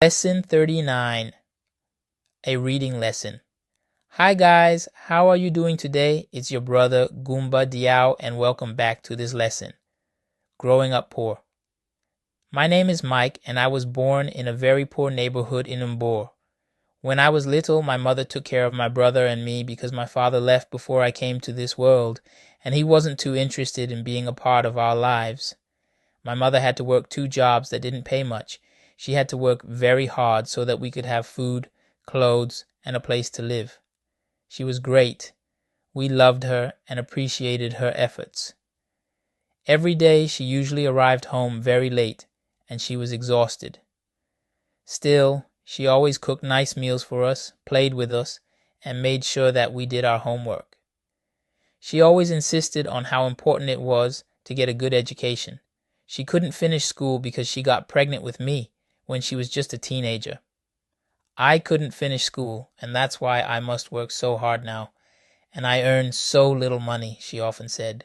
Lesson 39, a reading lesson. Hi guys, how are you doing today? It's your brother Goomba Diao and welcome back to this lesson, Growing Up Poor. My name is Mike and I was born in a very poor neighborhood in Mbor. When I was little, my mother took care of my brother and me because my father left before I came to this world and he wasn't too interested in being a part of our lives. My mother had to work 2 jobs that didn't pay much. She had to work very hard so that we could have food, clothes, and a place to live. She was great. We loved her and appreciated her efforts. Every day she usually arrived home very late, and she was exhausted. Still, she always cooked nice meals for us, played with us, and made sure that we did our homework. She always insisted on how important it was to get a good education. She couldn't finish school because she got pregnant with me when she was just a teenager. I couldn't finish school, and that's why I must work so hard now, and I earn so little money, she often said.